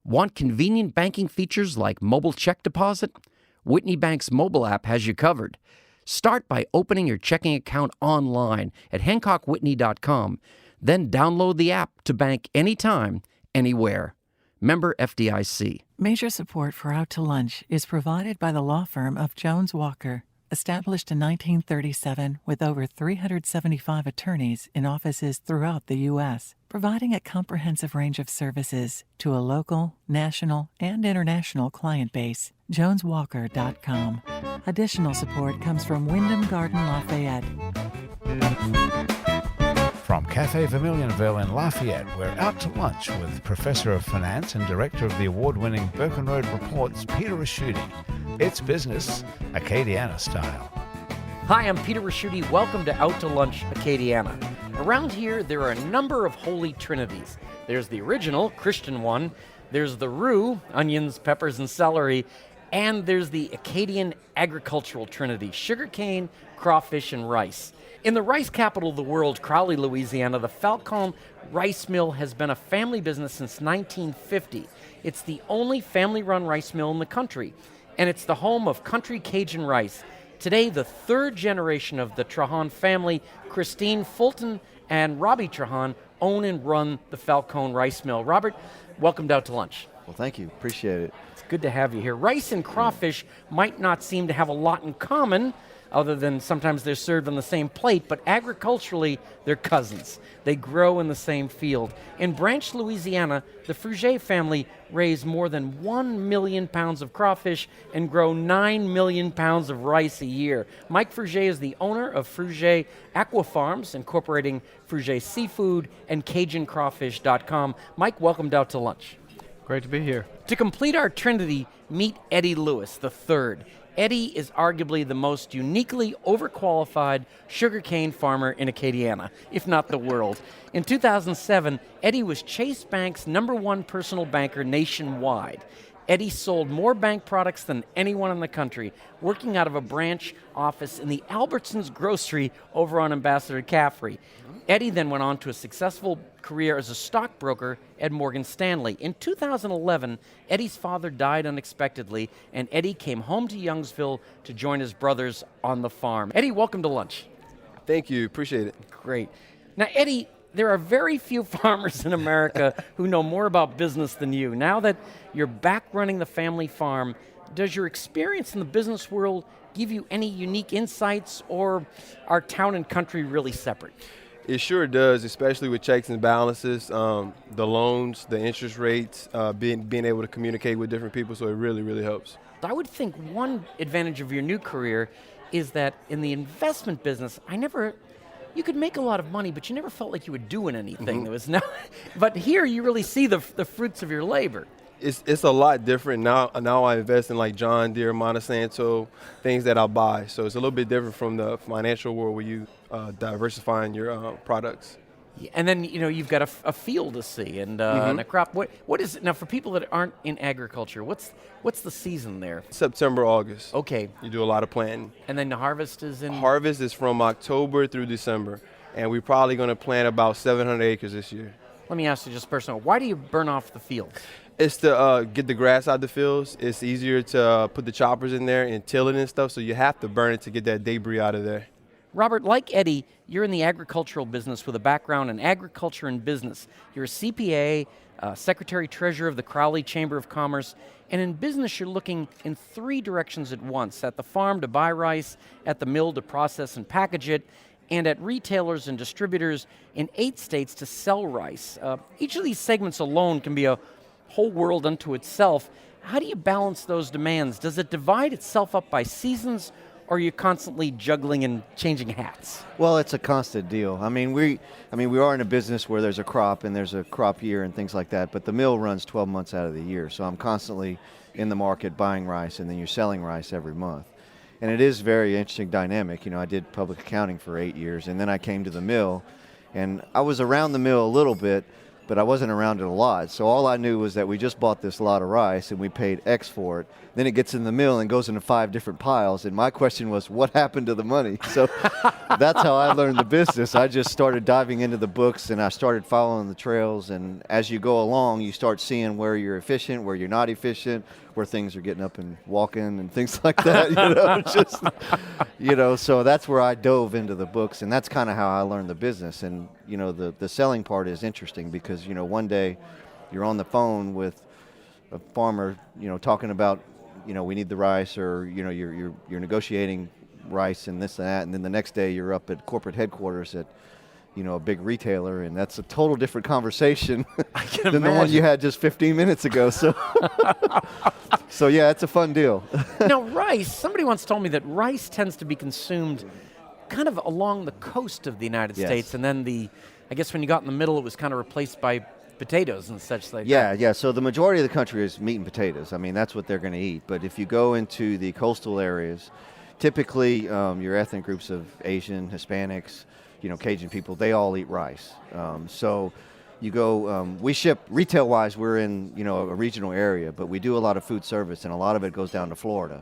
Want convenient banking features like mobile check deposit? Whitney Bank's mobile app has you covered. Start by opening your checking account online at HancockWhitney.com. Then download the app to bank anytime, anywhere. Member FDIC. Major support for Out to Lunch is provided by the law firm of Jones Walker, established in 1937 with over 375 attorneys in offices throughout the U.S., providing a comprehensive range of services to a local, national, and international client base. JonesWalker.com. Additional support comes from Wyndham Garden Lafayette. From Cafe Vermilionville in Lafayette, we're out to lunch with Professor of Finance and Director of the award-winning Burken Road Report's Peter Raschuti. It's business, Acadiana style. Hi, I'm Peter Raschuti. Welcome to Out to Lunch, Acadiana. Around here, there are a number of Holy Trinities. There's the original Christian one, there's the roux, onions, peppers, and celery, and there's the Acadian Agricultural Trinity, sugarcane, crawfish, and rice. In the rice capital of the world, Crowley, Louisiana, the Falcon Rice Mill has been a family business since 1950. It's the only family-run rice mill in the country, and it's the home of Country Cajun Rice. Today, the third generation of the Trahan family, Christine, Fulton, and Robbie Trahan, own and run the Falcon Rice Mill. Robert, welcome Out to Lunch. Well, thank you. Appreciate it. It's good to have you here. Rice and crawfish might not seem to have a lot in common, other than sometimes they're served on the same plate, but agriculturally, they're cousins. They grow in the same field. In Branch, Louisiana, the Fruge family raise more than 1 million pounds of crawfish and grow 9 million pounds of rice a year. Mike Fruge is the owner of Fruge Aquafarms, incorporating Fruge Seafood and CajunCrawfish.com. Mike, welcome Out to Lunch. Great to be here. To complete our trinity, meet Eddie Lewis III. Eddie is arguably the most uniquely overqualified sugarcane farmer in Acadiana, if not the world. In 2007, Eddie was Chase Bank's #1 personal banker nationwide. Eddie sold more bank products than anyone in the country, working out of a branch office in the Albertson's grocery over on Ambassador Caffrey. Eddie then went on to a successful career as a stockbroker at Morgan Stanley. In 2011, Eddie's father died unexpectedly, and Eddie came home to Youngsville to join his brothers on the farm. Eddie, welcome to lunch. Thank you. Appreciate it. Great. Now, Eddie, there are very few farmers in America who know more about business than you. Now that you're back running the family farm, does your experience in the business world give you any unique insights, or are town and country really separate? It sure does, especially with checks and balances, the loans, the interest rates, being able to communicate with different people, so it really, really helps. I would think one advantage of your new career is that in the investment business, you could make a lot of money, but you never felt like you were doing anything. There was but here you really see the fruits of your labor. It's a lot different now. Now I invest in like John Deere, Monsanto, things that I buy. So it's a little bit different from the financial world where you diversifying your products. Yeah, and then you've got a field to see and a crop. What is it now for people that aren't in agriculture? What's the season there? September, August. Okay. You do a lot of planting. And then the harvest is in? Harvest is from October through December, and we're probably going to plant about 700 acres this year. Let me ask you just personal. Why do you burn off the field? It's to get the grass out the fields. It's easier to put the choppers in there and till it and stuff, so you have to burn it to get that debris out of there. Robert, like Eddie, you're in the agricultural business with a background in agriculture and business. You're a CPA, Secretary-Treasurer of the Crowley Chamber of Commerce, and in business you're looking in 3 directions at once: at the farm to buy rice, at the mill to process and package it, and at retailers and distributors in 8 states to sell rice. Each of these segments alone can be a whole world unto itself. How do you balance those demands? Does it divide itself up by seasons, or are you constantly juggling and changing hats? Well, it's a constant deal. We are in a business where there's a crop and there's a crop year and things like that, but the mill runs 12 months out of the year, so I'm constantly in the market buying rice, and then you're selling rice every month. And it is very interesting dynamic. I did public accounting for 8 years, and then I came to the mill, and I was around the mill a little bit, but I wasn't around it a lot. So all I knew was that we just bought this lot of rice and we paid X for it. Then it gets in the mill and goes into 5 different piles. And my question was, what happened to the money? So that's how I learned the business. I just started diving into the books and I started following the trails. And as you go along, you start seeing where you're efficient, where you're not efficient, where things are getting up and walking and things like that. So that's where I dove into the books, and that's kind of how I learned the business. And the selling part is interesting because one day you're on the phone with a farmer, talking about we need the rice, or you're negotiating rice and this and that, and then the next day you're up at corporate headquarters at a big retailer, and that's a total different conversation than the one you had just 15 minutes ago. So, so yeah, it's a fun deal. Now, rice, somebody once told me that rice tends to be consumed kind of along the coast of the United States, and then I guess when you got in the middle, it was kind of replaced by potatoes and such like that. Yeah. So the majority of the country is meat and potatoes. I mean, that's what they're going to eat. But if you go into the coastal areas, typically your ethnic groups of Asian, Hispanics, Cajun people, they all eat rice. So you go, we ship retail-wise, we're in, a regional area, but we do a lot of food service, and a lot of it goes down to Florida.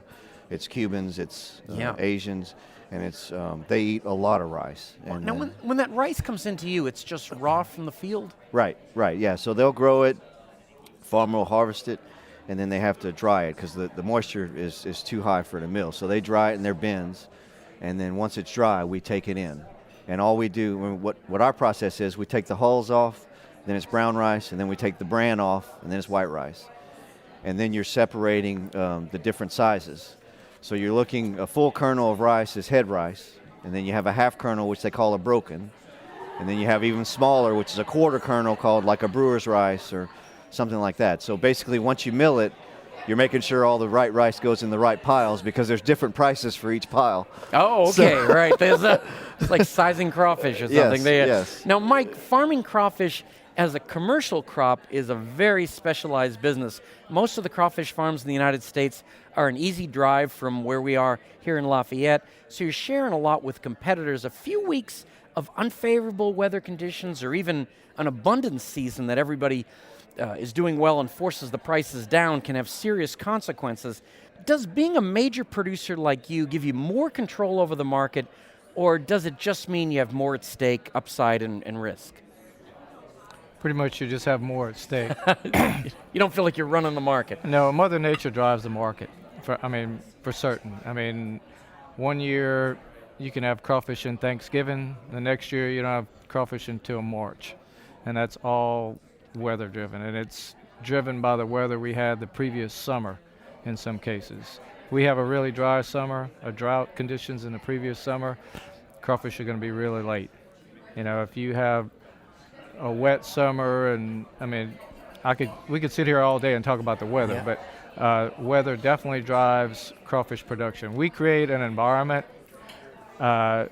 It's Cubans, it's Asians, and it's they eat a lot of rice. And, now, when that rice comes into you, it's just raw from the field? Right, yeah. So they'll grow it, farmer will harvest it, and then they have to dry it because the moisture is too high for the mill. So they dry it in their bins, and then once it's dry, we take it in. And all we do, what our process is, we take the hulls off, then it's brown rice, and then we take the bran off, and then it's white rice. And then you're separating the different sizes. So you're looking, a full kernel of rice is head rice, and then you have a half kernel, which they call a broken, and then you have even smaller, which is a quarter kernel called like a brewer's rice or something like that. So basically, once you mill it, you're making sure all the right rice goes in the right piles because there's different prices for each pile. Oh, okay, right. It's like sizing crawfish or something. Yes. Now, Mike, farming crawfish as a commercial crop is a very specialized business. Most of the crawfish farms in the United States are an easy drive from where we are here in Lafayette, so you're sharing a lot with competitors. A few weeks of unfavorable weather conditions or even an abundance season that everybody is doing well and forces the prices down can have serious consequences. Does being a major producer like you give you more control over the market, or does it just mean you have more at stake, upside, and risk? Pretty much you just have more at stake. You don't feel like you're running the market. No, Mother Nature drives the market, for certain. I mean, one year you can have crawfish in Thanksgiving, the next year you don't have crawfish until March, and that's all weather driven, and it's driven by the weather we had the previous summer in some cases. We have a really dry summer, a drought conditions in the previous summer, crawfish are going to be really late. If you have a wet summer, and we could sit here all day and talk about the weather, but weather definitely drives crawfish production. We create an environment to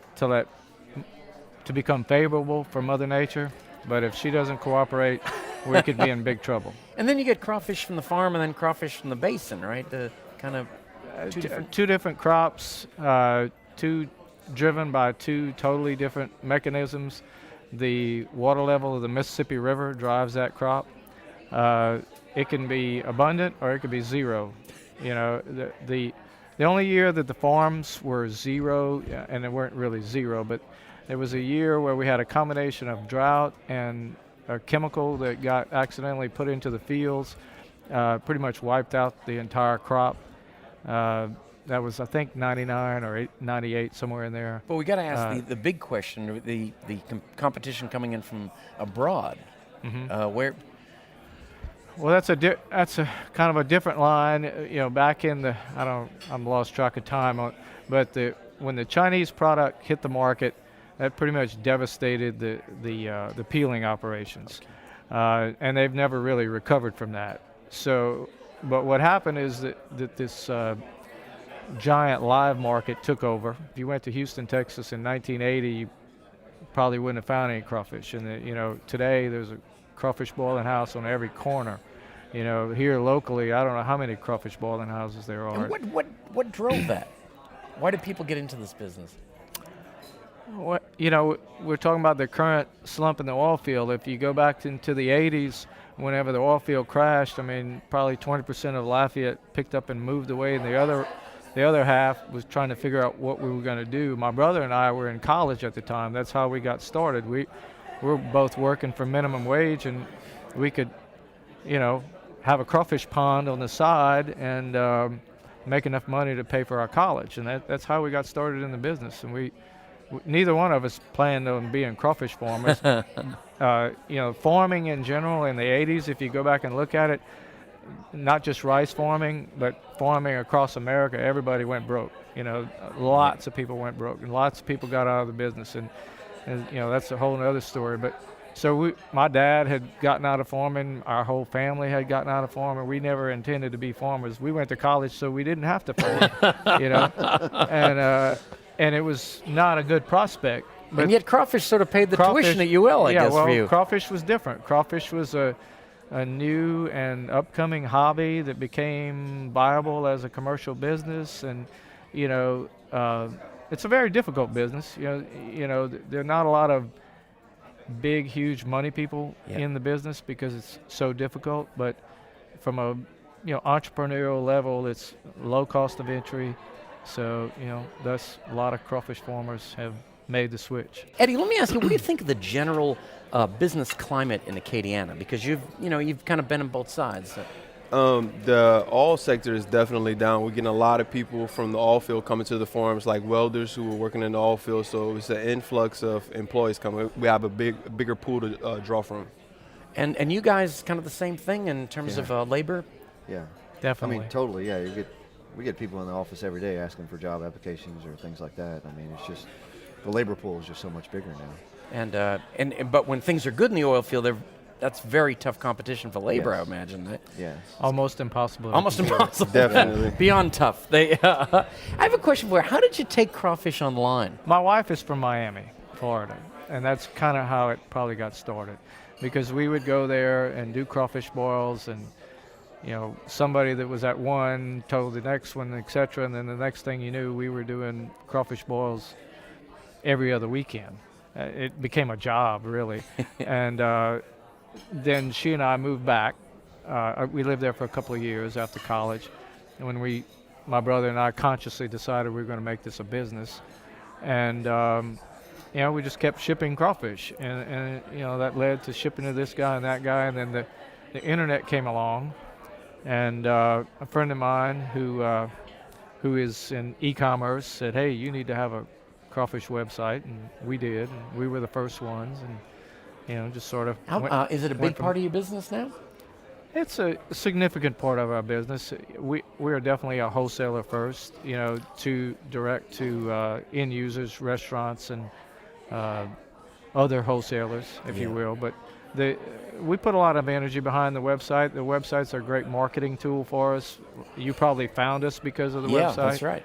become favorable for Mother Nature, but if she doesn't cooperate, we could be in big trouble. And then you get crawfish from the farm and then crawfish from the basin, right? The kind of two different crops, driven by two totally different mechanisms. The water level of the Mississippi River drives that crop. It can be abundant or it could be zero. The only year that the farms were zero, and they weren't really zero, but there was a year where we had a combination of drought and a chemical that got accidentally put into the fields, pretty much wiped out the entire crop. That was, I think, 99 or 98, somewhere in there. But we got to ask the big question, the competition coming in from abroad. Mm-hmm. Where? Well, that's a kind of a different line. Back in the, I'm lost track of time, but when the Chinese product hit the market, that pretty much devastated the peeling operations, and they've never really recovered from that. So, but what happened is that this giant live market took over. If you went to Houston, Texas in 1980, you probably wouldn't have found any crawfish. And today there's a crawfish boiling house on every corner. Here locally, I don't know how many crawfish boiling houses there are. And what drove that? Why did people get into this business? We're talking about the current slump in the oil field. If you go back into the 80s, whenever the oil field crashed, I mean, probably 20% of Lafayette picked up and moved away, and the other half was trying to figure out what we were going to do. My brother and I were in college at the time. That's how we got started. We were both working for minimum wage, and we could, have a crawfish pond on the side and make enough money to pay for our college. And that's how we got started in the business. And neither one of us planned on being crawfish farmers. Farming in general in the 80s, if you go back and look at it, not just rice farming, but farming across America, everybody went broke. Lots of people went broke, and lots of people got out of the business, and that's a whole other story. But so my dad had gotten out of farming, our whole family had gotten out of farming. We never intended to be farmers. We went to college so we didn't have to farm, and it was not a good prospect. But yet crawfish sort of paid the tuition at UL, I guess, for you. Crawfish was different. Crawfish was a new and upcoming hobby that became viable as a commercial business, and it's a very difficult business. There are not a lot of big, huge money people in the business because it's so difficult. But from a entrepreneurial level, it's low cost of entry. So thus a lot of crawfish farmers have made the switch. Eddie, let me ask you, what do you think of the general business climate in Acadiana? Because you've kind of been on both sides. The oil sector is definitely down. We're getting a lot of people from the oil field coming to the farms, like welders who are working in the oil field. So it's an influx of employees coming. We have a bigger pool to draw from. And you guys kind of the same thing in terms of labor? Yeah, definitely. I mean, totally. Yeah, we get people in the office every day asking for job applications or things like that. I mean, it's just the labor pool is just so much bigger now. But when things are good in the oil field, that's very tough competition for labor, Yes. I imagine. Yes. Almost impossible. Almost impossible. Definitely. Beyond tough. I have a question for you. How did you take crawfish online? My wife is from Miami, Florida, and that's kind of how it probably got started, because we would go there and do crawfish boils, and somebody that was at one told the next one, etc., and then the next thing you knew, we were doing crawfish boils every other weekend. It became a job, really. And then she and I moved back. We lived there for a couple of years after college. And when my brother and I consciously decided we were going to make this a business. And, we just kept shipping crawfish. And that led to shipping to this guy and that guy. And then the internet came along. And a friend of mine who is in e-commerce said, hey, you need to have a crawfish website, and we did. And we were the first ones, and just sort of. Is it a big part of your business now? It's a significant part of our business. We are definitely a wholesaler first, to direct to end users, restaurants, and other wholesalers, if you will. But we put a lot of energy behind the website. The website's a great marketing tool for us. You probably found us because of the website. Yeah, that's right.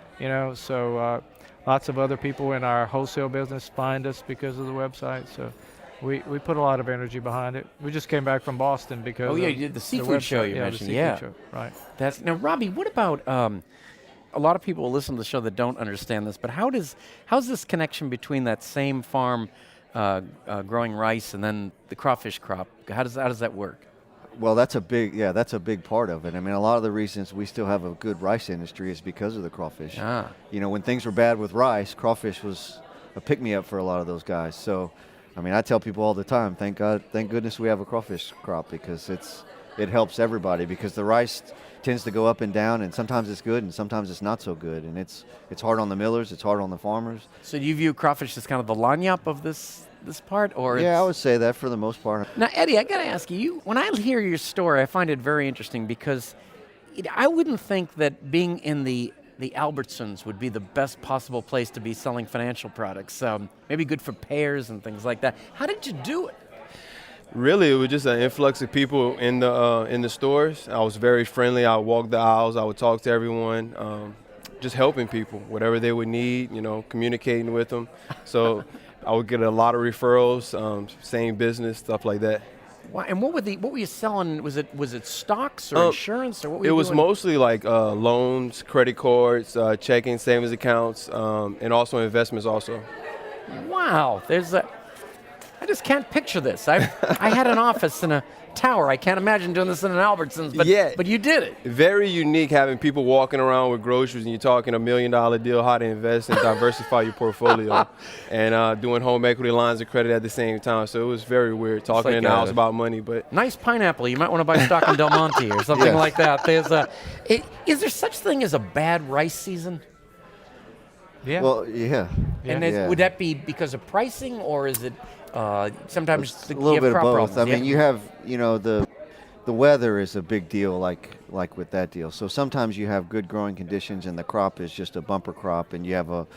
So lots of other people in our wholesale business find us because of the website. So we put a lot of energy behind it. We just came back from Boston because you did the seafood show you mentioned. The seafood show, right. Now, Robbie, what about a lot of people will listen to the show that don't understand this, but how's this connection between that same farm growing rice and then the crawfish crop? How does that work? Well, that's a big part of it. I mean, a lot of the reasons we still have a good rice industry is because of the crawfish. When things were bad with rice, crawfish was a pick-me-up for a lot of those guys. So, I mean, I tell people all the time, thank goodness we have a crawfish crop, because it helps everybody, because the rice tends to go up and down, and sometimes it's good and sometimes it's not so good, and it's hard on the millers, it's hard on the farmers. So do you view crawfish as kind of the lagniappe of this part, or? Yeah, I would say that for the most part. Now, Eddie, I got to ask you, when I hear your story, I find it very interesting, because I wouldn't think that being in the Albertsons would be the best possible place to be selling financial products. Maybe good for payers and things like that. How did you do it? Really, it was just an influx of people in the stores. I was very friendly. I would walk the aisles. I would talk to everyone, just helping people, whatever they would need, communicating with them. So I would get a lot of referrals, same business, stuff like that. Wow. And what were you selling? Was it stocks or insurance, or what were you doing? It was mostly like loans, credit cards, checking, savings accounts, and also investments also. Wow, I just can't picture this. I had an office in a tower. I can't imagine doing this in an Albertsons, but you did it. Very unique having people walking around with groceries and you're talking $1 million deal, how to invest and diversify your portfolio, and doing home equity lines of credit at the same time. So it was very weird talking in the house about money. But nice pineapple. You might want to buy stock in Del Monte or something like that. Is there such thing as a bad rice season? Yeah. Well, yeah. And would that be because of pricing, or is it sometimes a little bit of both? Problems? I mean, you have, the weather is a big deal, like with that deal. So sometimes you have good growing conditions, and the crop is just a bumper crop, and you have on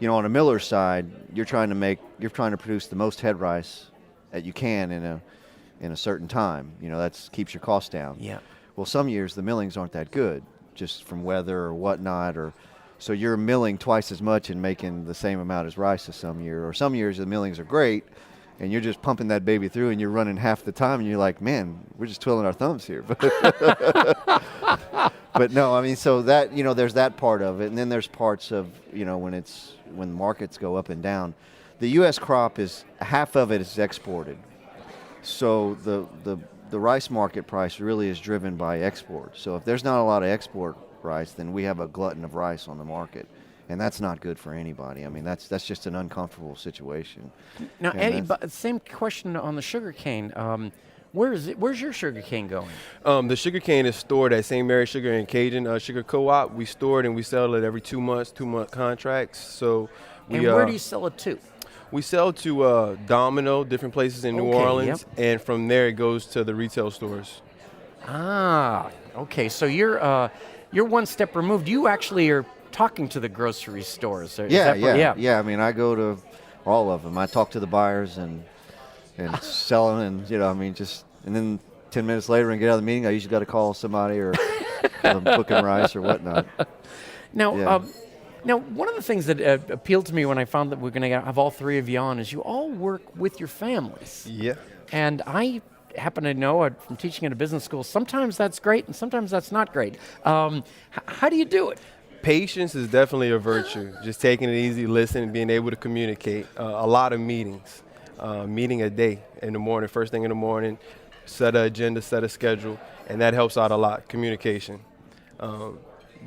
a miller's side, you're trying to produce the most head rice that you can in a certain time. That keeps your costs down. Yeah. Well, some years the millings aren't that good, just from weather or whatnot, so you're milling twice as much and making the same amount as rice as some year. Or some years the millings are great, and you're just pumping that baby through, and you're running half the time, and you're like, man, we're just twiddling our thumbs here. But no, I mean, so that, there's that part of it, and then there's parts of, when markets go up and down. The U.S. crop half of it is exported. So the rice market price really is driven by export. So if there's not a lot of export rice, then we have a glutton of rice on the market, and that's not good for anybody. I mean, that's just an uncomfortable situation. Now, Eddie, same question on the sugarcane. Where's your sugarcane going? The sugarcane is stored at St. Mary's Sugar and Cajun Sugar Co-op. We store it and we sell it every 2 months, 2-month contracts. So where do you sell it to? We sell to Domino, different places in New Orleans, and from there it goes to the retail stores. Ah, okay. So you're one step removed. You actually are talking to the grocery stores. Yeah. I mean, I go to all of them. I talk to the buyers and sell them, and and then 10 minutes later and get out of the meeting, I usually got to call somebody or booking rice or whatnot. Now, one of the things that appealed to me when I found that we're going to have all three of you on is you all work with your families. Yeah. And I happen to know from teaching at a business school, sometimes that's great and sometimes that's not great. How do you do it? Patience is definitely a virtue. Just taking it easy, listening, being able to communicate. A lot of meetings. Meeting a day in the morning, first thing in the morning, set an agenda, set a schedule, and that helps out a lot, communication.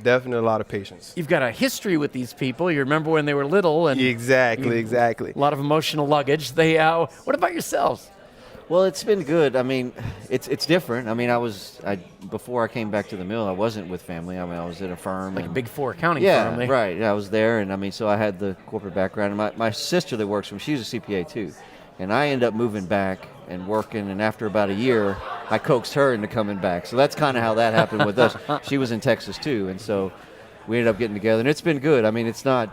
Definitely a lot of patience. You've got a history with these people. You remember when they were little. And Exactly. A lot of emotional luggage. What about yourselves? Well, it's been good. I mean, it's different. I mean, before I came back to the mill, I wasn't with family. I mean, I was at a firm. Like a Big Four accounting firm. Yeah, right. Yeah, I was there, and so I had the corporate background. And my sister that works for me, she's a CPA too. And I ended up moving back and working, and after about a year, I coaxed her into coming back. So that's kind of how that happened with us. She was in Texas too, and so we ended up getting together, and it's been good. I mean, it's not,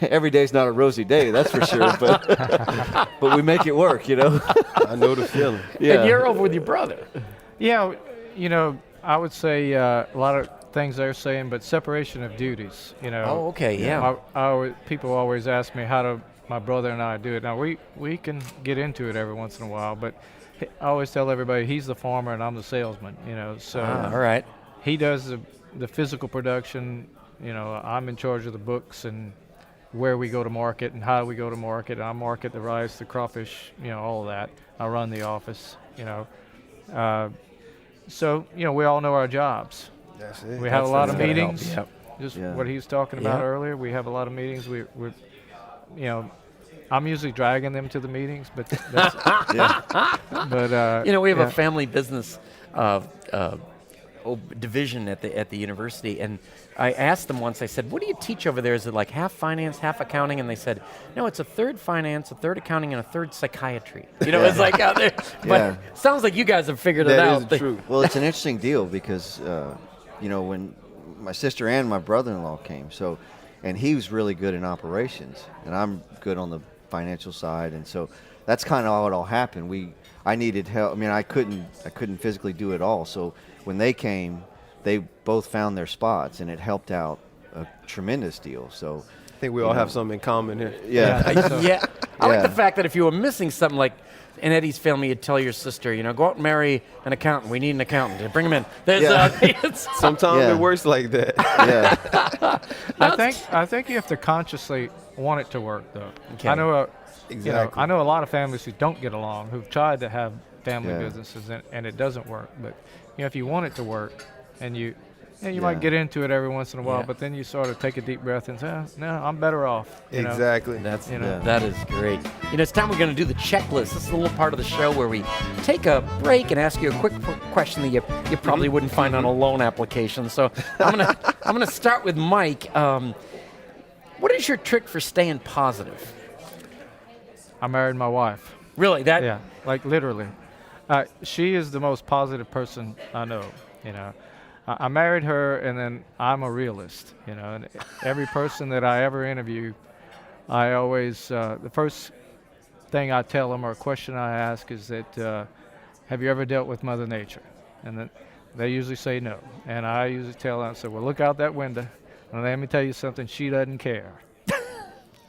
every day's not a rosy day, that's for sure, but we make it work, I know the feeling. Yeah. And you're over with your brother. Yeah, I would say a lot of things they're saying, but separation of duties, Oh, okay, yeah. People always ask me how do my brother and I do it. Now, we can get into it every once in a while, but I always tell everybody he's the farmer and I'm the salesman, so all right. He does the physical production, I'm in charge of the books and where we go to market and how we go to market. I market the rice, the crawfish, all of that. I run the office, So, we all know our jobs. That's it. We have a lot of meetings. Yep. Just what he was talking about earlier. We have a lot of meetings. We're I'm usually dragging them to the meetings, but that's, but we have a family business division at the university, and I asked them once. I said, "What do you teach over there? Is it like half finance, half accounting?" And they said, "No, it's a third finance, a third accounting, and a third psychiatry." It's like out there. But sounds like you guys have figured it out. That is true. Well, it's an interesting deal because when my sister and my brother-in-law came, and he was really good in operations, and I'm good on the financial side, and so that's kind of how it all happened. I needed help. I mean, I couldn't physically do it all. So when they came, they both found their spots, and it helped out a tremendous deal. So I think we all have something in common here. Yeah. I like the fact that if you were missing something, like in Eddie's family, you'd tell your sister, go out and marry an accountant. We need an accountant. Bring him in. There's, Sometimes Yeah. it works like that. Yeah. I think you have to consciously want it to work, though. Okay. I know, Exactly. I know a lot of families who don't get along, who've tried to have family Yeah. businesses and it doesn't work. But if you want it to work, and you Yeah. might get into it every once in a while, Yeah. but then you sort of take a deep breath and say, no, I'm better off. you know? Exactly. That's Yeah. that is great. It's time we're going to do the checklist. This is a little part of the show where we take a break and ask you a quick question that you probably wouldn't find on a loan application. So I'm gonna start with Mike. What is your trick for staying positive? I married my wife. Really, that? Yeah, like literally. She is the most positive person I know. I married her, and then I'm a realist. And every person that I ever interview, I always the first thing I tell them or question I ask is that have you ever dealt with Mother Nature? And then they usually say no, and I usually tell them, I say, well, look out that window, and let me tell you something, she doesn't care.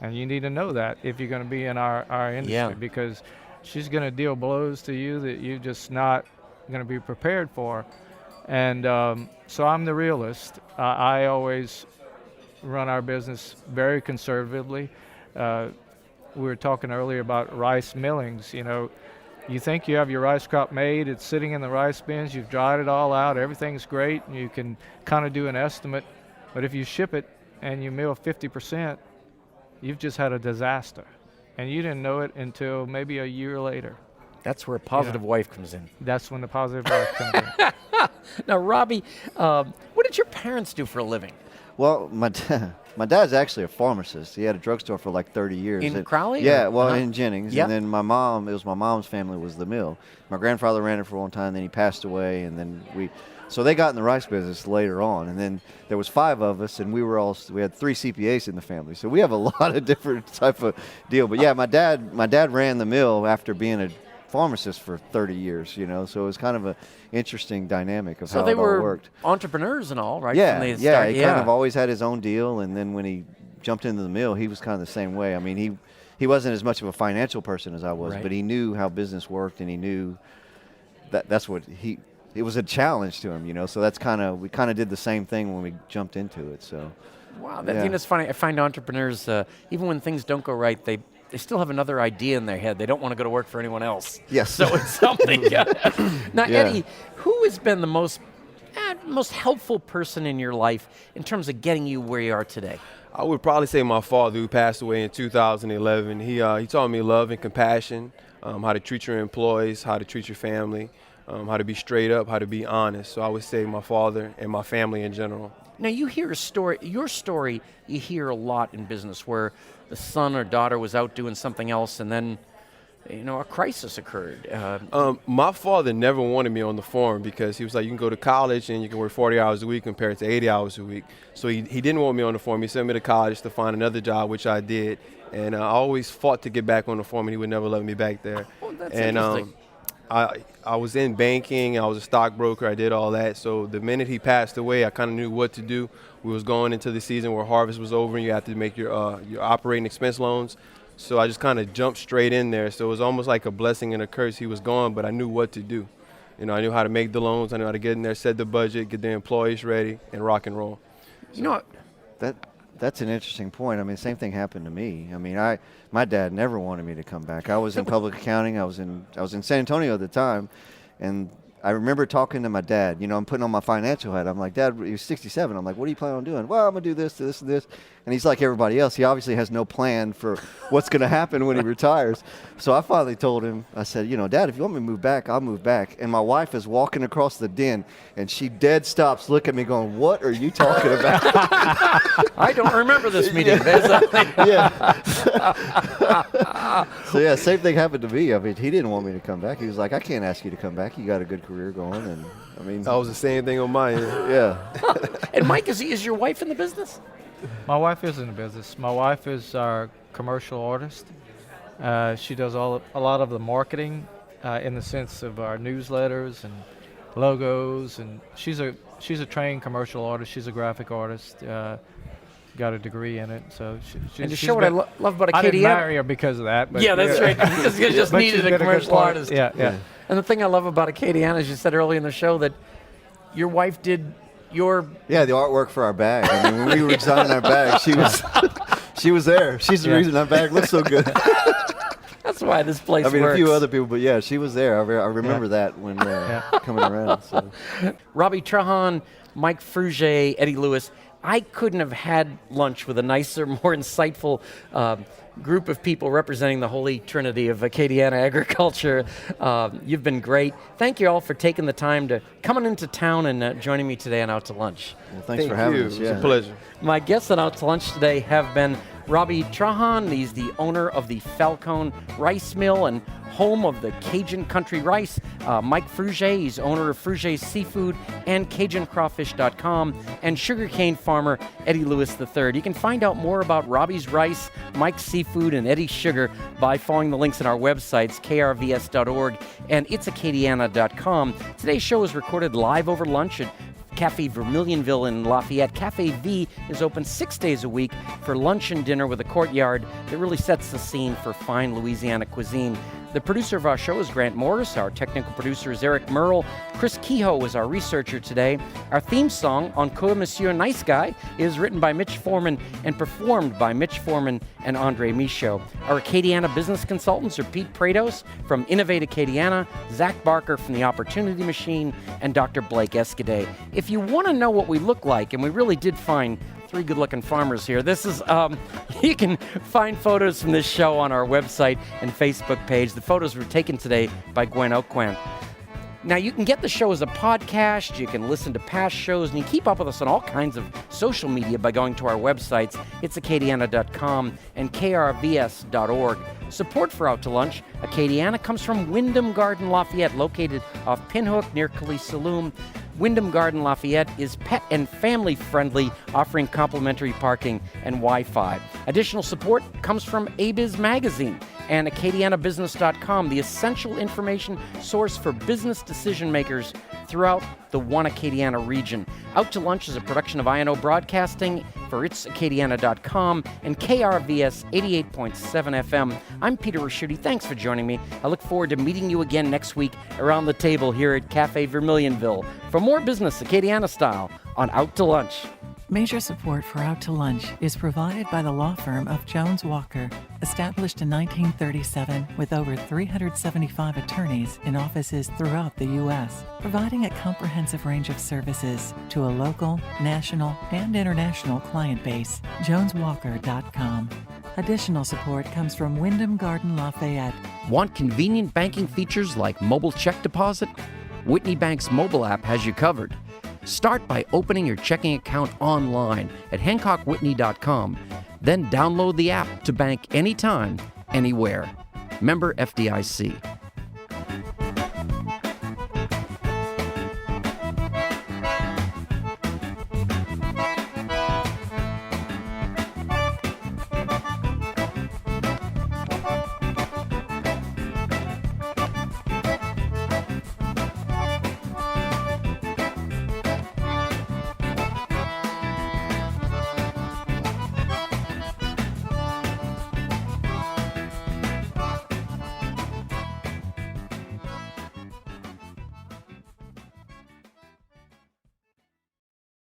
And you need to know that if you're going to be in our industry, Yeah. because she's going to deal blows to you that you're just not going to be prepared for. And so I'm the realist. I always run our business very conservatively. We were talking earlier about rice millings. You think you have your rice crop made, it's sitting in the rice bins, you've dried it all out, everything's great, and you can kind of do an estimate. But if you ship it and you mill 50%, you've just had a disaster. And you didn't know it until maybe a year later. That's where a positive wife comes in. That's when the positive life comes in. Now, Robbie, what did your parents do for a living? Well, my dad's actually a pharmacist. He had a drugstore for like 30 years. In And- Crowley, Yeah, or- well, uh-huh. in Jennings. Yep. And then my mom's family was the mill. My grandfather ran it for one time, then he passed away, and then so they got in the rice business later on. And then there was 5 of us, and we had 3 CPAs in the family. So we have a lot of different type of deal. But yeah, my dad ran the mill after being a pharmacist for 30 years, so it was kind of an interesting dynamic of So how they it all were worked. entrepreneurs and all, right? Yeah, From the yeah, start? he kind of always had his own deal, and then when he jumped into the mill, he was kind of the same way. I mean, he wasn't as much of a financial person as I was, Right. but he knew how business worked, and he knew that's what it was a challenge to him, so we kind of did the same thing when we jumped into it, so. Wow, Yeah. it's funny. I find entrepreneurs, even when things don't go right, they still have another idea in their head. They don't want to go to work for anyone else. Yes. So it's something. Now, Yeah. Eddie, who has been the most helpful person in your life in terms of getting you where you are today? I would probably say my father, who passed away in 2011. He taught me love and compassion, how to treat your employees, how to treat your family, how to be straight up, how to be honest. So I would say my father and my family in general. Now, you hear your story, you hear a lot in business where the son or daughter was out doing something else and then, a crisis occurred. My father never wanted me on the farm because he was like, you can go to college and you can work 40 hours a week compared to 80 hours a week. So he didn't want me on the farm. He sent me to college to find another job, which I did. And I always fought to get back on the farm, and he would never let me back there. Oh, that's and interesting. I was in banking. I was a stockbroker. I did all that. So the minute he passed away, I kind of knew what to do. We was going into the season where harvest was over, and you have to make your operating expense loans. So I just kind of jumped straight in there. So it was almost like a blessing and a curse. He was gone, but I knew what to do. I knew how to make the loans. I knew how to get in there, set the budget, get the employees ready, and rock and roll. That's an interesting point. I mean, same thing happened to me. I mean, my dad never wanted me to come back. I was in public accounting. I was in San Antonio at the time, and I remember talking to my dad. I'm putting on my financial hat. I'm like, Dad, he was 67. I'm like, what are you planning on doing? Well, I'm going to do this, this, and this. And he's like everybody else. He obviously has no plan for what's going to happen when he retires. So I finally told him, I said, Dad, if you want me to move back, I'll move back. And my wife is walking across the den, and she dead stops looking at me going, what are you talking about? I don't remember this meeting. Yeah. So yeah, same thing happened to me. I mean, he didn't want me to come back. He was like, I can't ask you to come back. You got a good career going, and I mean, That was the same thing on my end. yeah. And Mike, is your wife in the business? My wife is in the business. My wife is our commercial artist. She does a lot of the marketing in the sense of our newsletters and logos, and she's a trained commercial artist. She's a graphic artist. got a degree in it. So And to she's show what I been- love about I didn't Acadiana. marry her because of that. But Yeah, that's right. Because you just But needed she's a been good commercial part. artist. Yeah. And the thing I love about Acadiana is you said earlier in the show that your wife did your Yeah, the artwork for our bag. I mean, when we were designing our bag, she was there. She's the reason our bag looks so good. That's why this place I mean, works. a few other people, but yeah, she was there. I remember that when coming around. So. Robbie Trahan, Mike Fruge, Eddie Lewis. I couldn't have had lunch with a nicer, more insightful group of people representing the Holy Trinity of Acadiana Agriculture. You've been great. Thank you all for taking the time to coming into town and joining me today on Out to Lunch. Well, thanks for having us. It was a pleasure. My guests on Out to Lunch today have been Robbie Trahan. He's the owner of the Falcon Rice Mill and home of the Cajun Country Rice. Mike Fruge, he's owner of Fruge Seafood and CajunCrawfish.com, and sugarcane farmer Eddie Lewis III. You can find out more about Robbie's Rice, Mike's Seafood, and Eddie's Sugar by following the links on our websites, krvs.org and itsacadiana.com. Today's show is recorded live over lunch at Cafe Vermilionville in Lafayette. Cafe V is open 6 days a week for lunch and dinner with a courtyard that really sets the scene for fine Louisiana cuisine. The producer of our show is Grant Morris. Our technical producer is Eric Merle. Chris Kehoe is our researcher today. Our theme song, Encore Monsieur Nice Guy, is written by Mitch Foreman and performed by Mitch Foreman and Andre Michaud. Our Acadiana business consultants are Pete Prados from Innovate Acadiana, Zach Barker from The Opportunity Machine, and Dr. Blake Escaday. If you want to know what we look like, and we really did find three good-looking farmers here. This is, you can find photos from this show on our website and Facebook page. The photos were taken today by Gwen Aucoin. Now, you can get the show as a podcast, you can listen to past shows, and you can keep up with us on all kinds of social media by going to our websites, itsacadiana.com and krvs.org. Support for Out to Lunch, Acadiana, comes from Wyndham Garden Lafayette, located off Pinhook near Calais Saloon. Wyndham Garden Lafayette is pet and family friendly, offering complimentary parking and Wi-Fi. Additional support comes from ABIZ Magazine and AcadianaBusiness.com, the essential information source for business decision makers throughout the One Acadiana region. Out to Lunch is a production of INO Broadcasting for itsacadiana.com and KRVS 88.7 FM. I'm Peter Raschuti. Thanks for joining me. I look forward to meeting you again next week around the table here at Cafe Vermilionville for more business Acadiana style on Out to Lunch. Major support for Out to Lunch is provided by the law firm of Jones Walker, established in 1937 with over 375 attorneys in offices throughout the U.S., providing a comprehensive range of services to a local, national, and international client base. JonesWalker.com. Additional support comes from Wyndham Garden Lafayette. Want convenient banking features like mobile check deposit? Whitney Bank's mobile app has you covered. Start by opening your checking account online at HancockWhitney.com. Then download the app to bank anytime, anywhere. Member FDIC.